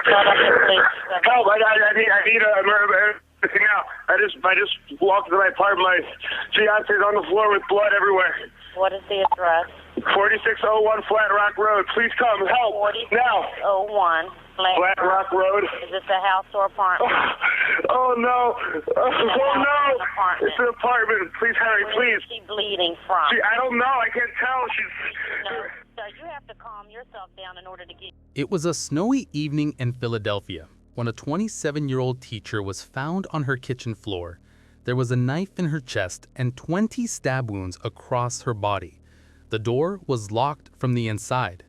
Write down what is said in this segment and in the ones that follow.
Help! I need a emergency now. I just walked into my apartment. My fiance's on the floor with blood everywhere. What is the address? 4601 Flat Rock Road. Please come. Help. 4601 Flat Rock Road. Is this a house or apartment? Oh no. Oh no. It's an apartment. Please hurry, please. Where is she bleeding from? I don't know. I can't tell. No, sir, you have to calm yourself down in order to get... It was a snowy evening in Philadelphia when a 27-year-old teacher was found on her kitchen floor. There was a knife in her chest and 20 stab wounds across her body. The door was locked from the inside.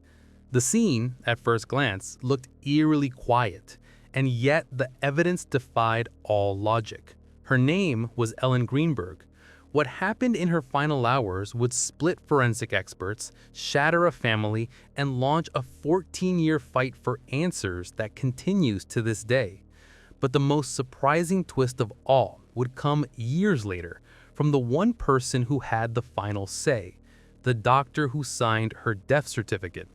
The scene, at first glance, looked eerily quiet, and yet the evidence defied all logic. Her name was Ellen Greenberg. What happened in her final hours would split forensic experts, shatter a family, and launch a 14-year fight for answers that continues to this day. But the most surprising twist of all would come years later from the one person who had the final say, the doctor who signed her death certificate.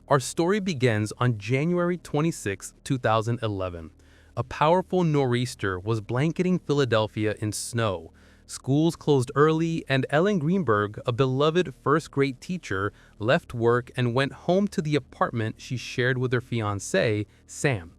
Our story begins on January 26, 2011. A powerful nor'easter was blanketing Philadelphia in snow. Schools closed early, and Ellen Greenberg, a beloved first-grade teacher, left work and went home to the apartment she shared with her fiancé, Sam.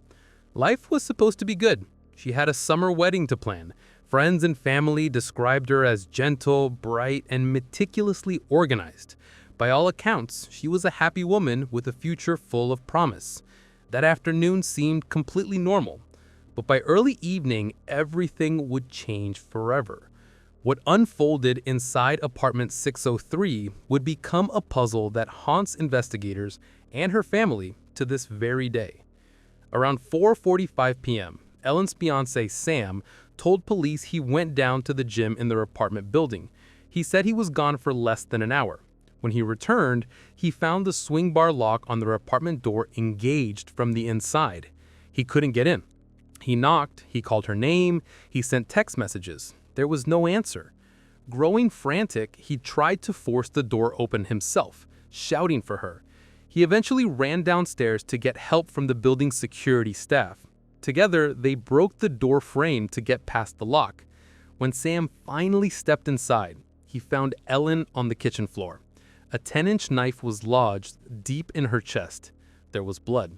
Life was supposed to be good. She had a summer wedding to plan. Friends and family described her as gentle, bright, and meticulously organized. By all accounts, she was a happy woman with a future full of promise. That afternoon seemed completely normal, but by early evening, everything would change forever. What unfolded inside apartment 603 would become a puzzle that haunts investigators and her family to this very day. Around 4:45 p.m., Ellen's fiancé, Sam, told police he went down to the gym in their apartment building. He said he was gone for less than an hour. When he returned, he found the swing bar lock on their apartment door engaged from the inside. He couldn't get in. He knocked, he called her name, he sent text messages. There was no answer. Growing frantic, he tried to force the door open himself, shouting for her. He eventually ran downstairs to get help from the building's security staff. Together, they broke the door frame to get past the lock. When Sam finally stepped inside, he found Ellen on the kitchen floor. A 10-inch knife was lodged deep in her chest. There was blood.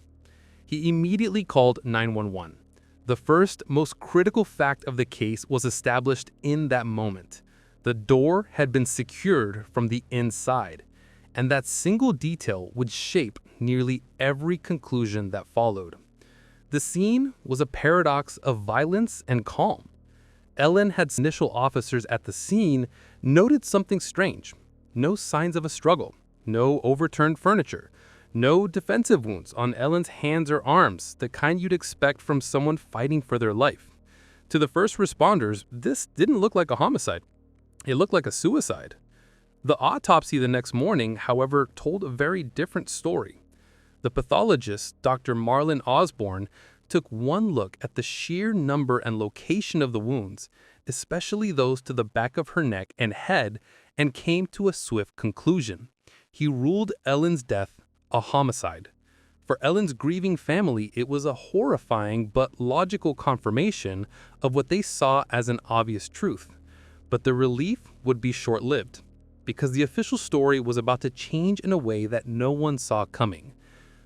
He immediately called 911. The first, most critical fact of the case was established in that moment. The door had been secured from the inside, and that single detail would shape nearly every conclusion that followed. The scene was a paradox of violence and calm. Ellen had initial officers at the scene noted something strange. No signs of a struggle, no overturned furniture, no defensive wounds on Ellen's hands or arms, the kind you'd expect from someone fighting for their life. To the first responders, this didn't look like a homicide. It looked like a suicide. The autopsy the next morning, however, told a very different story. The pathologist, Dr. Marlon Osborne, took one look at the sheer number and location of the wounds, especially those to the back of her neck and head, and came to a swift conclusion. He ruled Ellen's death a homicide. For Ellen's grieving family, it was a horrifying but logical confirmation of what they saw as an obvious truth. But the relief would be short-lived, because the official story was about to change in a way that no one saw coming.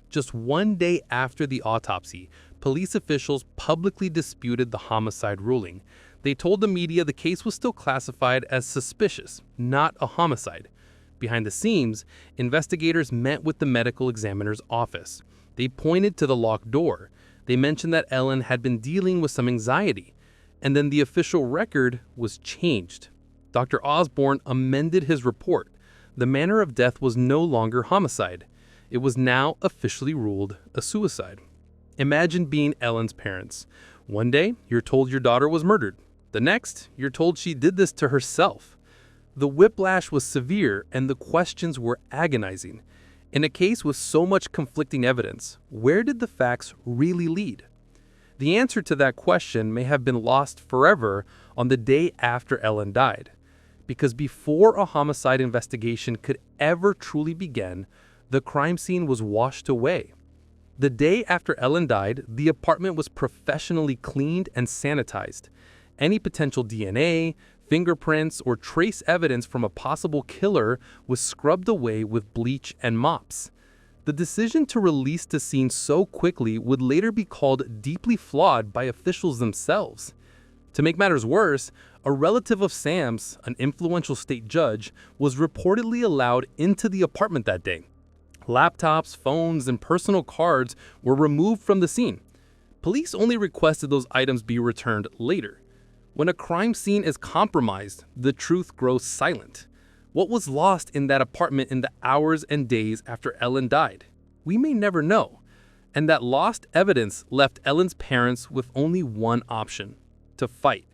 Just one day after the autopsy, police officials publicly disputed the homicide ruling. They told the media the case was still classified as suspicious, not a homicide. Behind the scenes, investigators met with the medical examiner's office. They pointed to the locked door. They mentioned that Ellen had been dealing with some anxiety. And then the official record was changed. Dr. Osborne amended his report. The manner of death was no longer homicide. It was now officially ruled a suicide. Imagine being Ellen's parents. One day, you're told your daughter was murdered. The next, you're told she did this to herself. The whiplash was severe and the questions were agonizing. In a case with so much conflicting evidence, where did the facts really lead? The answer to that question may have been lost forever on the day after Ellen died. Because before a homicide investigation could ever truly begin, the crime scene was washed away. The day after Ellen died, the apartment was professionally cleaned and sanitized. Any potential DNA, fingerprints, or trace evidence from a possible killer was scrubbed away with bleach and mops. The decision to release the scene so quickly would later be called deeply flawed by officials themselves. To make matters worse, a relative of Sam's, an influential state judge, was reportedly allowed into the apartment that day. Laptops, phones, and personal cards were removed from the scene. Police only requested those items be returned later. When a crime scene is compromised, the truth grows silent. What was lost in that apartment in the hours and days after Ellen died? We may never know. And that lost evidence left Ellen's parents with only one option: to fight.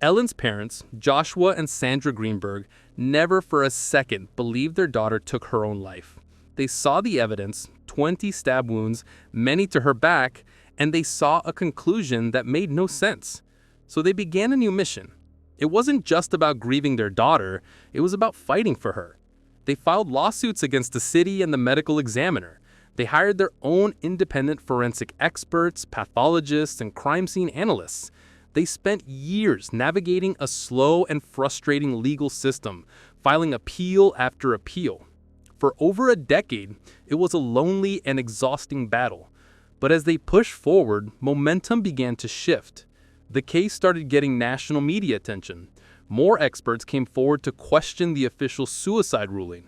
Ellen's parents, Joshua and Sandra Greenberg, never for a second believed their daughter took her own life. They saw the evidence, 20 stab wounds, many to her back, and they saw a conclusion that made no sense. So they began a new mission. It wasn't just about grieving their daughter, it was about fighting for her. They filed lawsuits against the city and the medical examiner. They hired their own independent forensic experts, pathologists, and crime scene analysts. They spent years navigating a slow and frustrating legal system, filing appeal after appeal. For over a decade, it was a lonely and exhausting battle. But as they pushed forward, momentum began to shift. The case started getting national media attention. More experts came forward to question the official suicide ruling.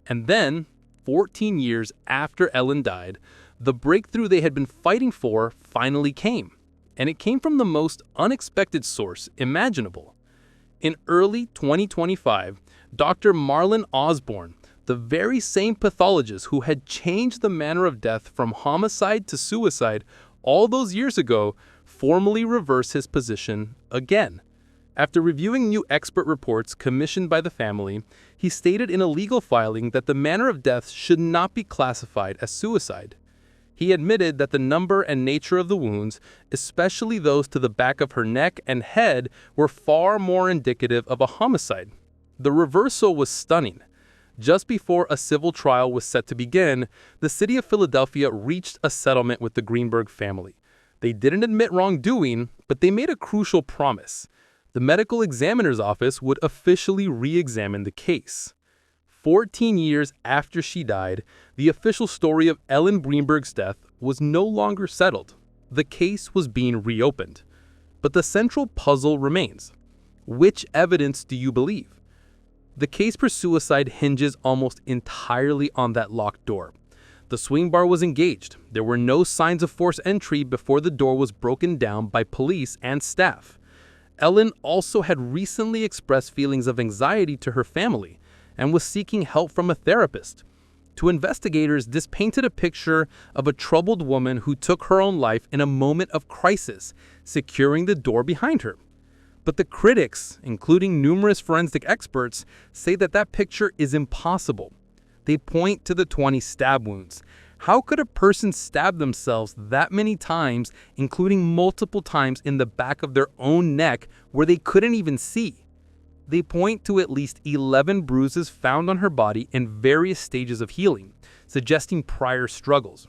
And then, 14 years after Ellen died, the breakthrough they had been fighting for finally came. And it came from the most unexpected source imaginable. In early 2025, Dr. Marlon Osborne, the very same pathologist who had changed the manner of death from homicide to suicide all those years ago, formally reversed his position again. After reviewing new expert reports commissioned by the family, he stated in a legal filing that the manner of death should not be classified as suicide. He admitted that the number and nature of the wounds, especially those to the back of her neck and head, were far more indicative of a homicide. The reversal was stunning. Just before a civil trial was set to begin, the city of Philadelphia reached a settlement with the Greenberg family. They didn't admit wrongdoing, but they made a crucial promise. The medical examiner's office would officially re-examine the case. 14 years after she died, the official story of Ellen Greenberg's death was no longer settled. The case was being reopened. But the central puzzle remains. Which evidence do you believe? The case for suicide hinges almost entirely on that locked door. The swing bar was engaged. There were no signs of forced entry before the door was broken down by police and staff. Ellen also had recently expressed feelings of anxiety to her family and was seeking help from a therapist. To investigators, this painted a picture of a troubled woman who took her own life in a moment of crisis, securing the door behind her. But the critics, including numerous forensic experts, say that that picture is impossible. They point to the 20 stab wounds. How could a person stab themselves that many times, including multiple times in the back of their own neck where they couldn't even see? They point to at least 11 bruises found on her body in various stages of healing, suggesting prior struggles.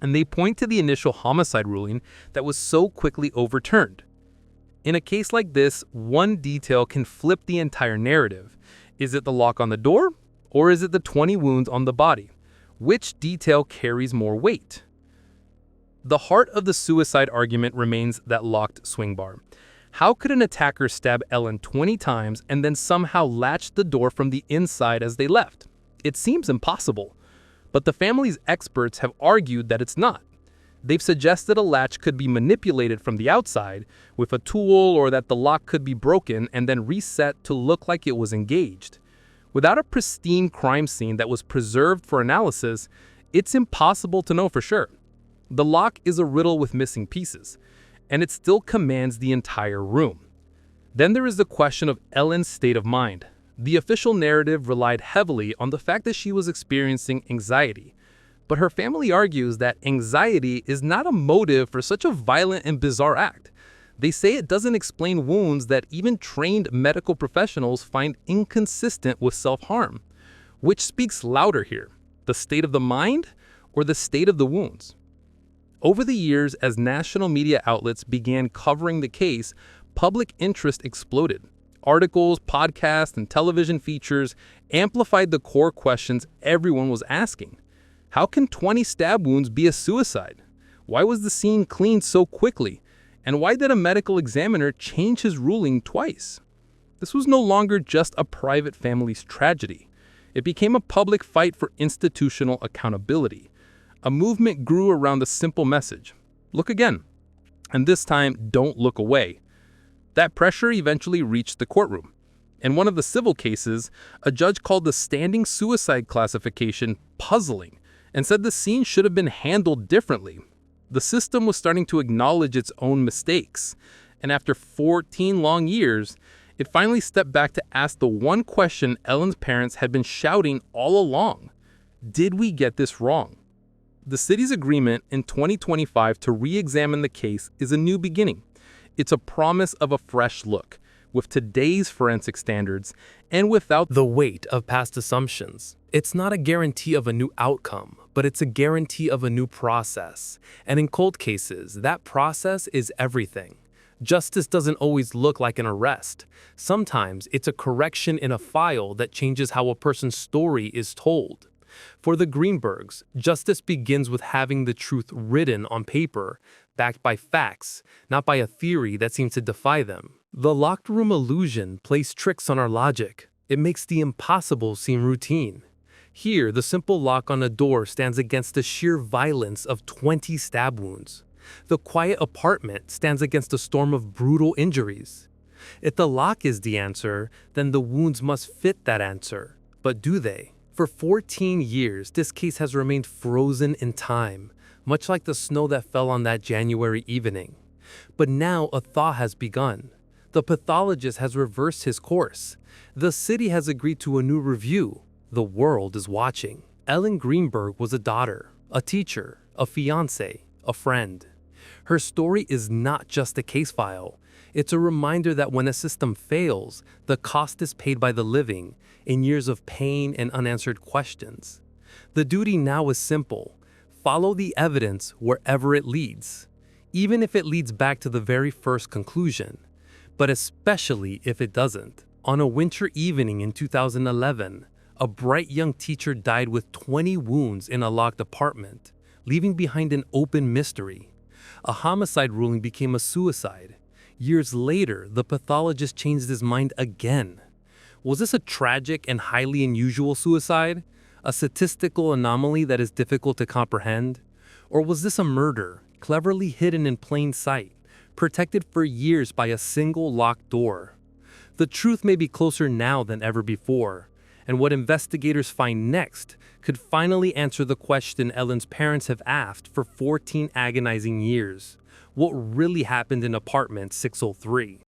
And they point to the initial homicide ruling that was so quickly overturned. In a case like this, one detail can flip the entire narrative. Is it the lock on the door, or is it the 20 wounds on the body? Which detail carries more weight? The heart of the suicide argument remains that locked swing bar. How could an attacker stab Ellen 20 times and then somehow latch the door from the inside as they left? It seems impossible. But the family's experts have argued that it's not. They've suggested a latch could be manipulated from the outside with a tool, or that the lock could be broken and then reset to look like it was engaged. Without a pristine crime scene that was preserved for analysis, it's impossible to know for sure. The lock is a riddle with missing pieces, and it still commands the entire room. Then there is the question of Ellen's state of mind. The official narrative relied heavily on the fact that she was experiencing anxiety, but her family argues that anxiety is not a motive for such a violent and bizarre act. They say it doesn't explain wounds that even trained medical professionals find inconsistent with self-harm. Which speaks louder here, the state of the mind or the state of the wounds? Over the years, as national media outlets began covering the case, public interest exploded. Articles, podcasts, and television features amplified the core questions everyone was asking. How can 20 stab wounds be a suicide? Why was the scene cleaned so quickly? And why did a medical examiner change his ruling twice? This was no longer just a private family's tragedy. It became a public fight for institutional accountability. A movement grew around the simple message: look again. And this time, don't look away. That pressure eventually reached the courtroom. In one of the civil cases, a judge called the standing suicide classification puzzling and said the scene should have been handled differently. The system was starting to acknowledge its own mistakes, and after 14 long years, it finally stepped back to ask the one question Ellen's parents had been shouting all along: did we get this wrong? The city's agreement in 2025 to re-examine the case is a new beginning. It's a promise of a fresh look, with today's forensic standards and without the weight of past assumptions. It's not a guarantee of a new outcome, but it's a guarantee of a new process. And in cold cases, that process is everything. Justice doesn't always look like an arrest. Sometimes it's a correction in a file that changes how a person's story is told. For the Greenbergs, justice begins with having the truth written on paper, backed by facts, not by a theory that seems to defy them. The locked room illusion plays tricks on our logic. It makes the impossible seem routine. Here, the simple lock on a door stands against the sheer violence of 20 stab wounds. The quiet apartment stands against a storm of brutal injuries. If the lock is the answer, then the wounds must fit that answer. But do they? For 14 years, this case has remained frozen in time, much like the snow that fell on that January evening. But now a thaw has begun. The pathologist has reversed his course. The city has agreed to a new review. The world is watching. Ellen Greenberg was a daughter, a teacher, a fiancé, a friend. Her story is not just a case file. It's a reminder that when a system fails, the cost is paid by the living, in years of pain and unanswered questions. The duty now is simple: follow the evidence wherever it leads, even if it leads back to the very first conclusion, but especially if it doesn't. On a winter evening in 2011, a bright young teacher died with 20 wounds in a locked apartment, leaving behind an open mystery. A homicide ruling became a suicide. Years later, the pathologist changed his mind again. Was this a tragic and highly unusual suicide? A statistical anomaly that is difficult to comprehend? Or was this a murder, cleverly hidden in plain sight, protected for years by a single locked door? The truth may be closer now than ever before, and what investigators find next could finally answer the question Ellen's parents have asked for 14 agonizing years: what really happened in apartment 603?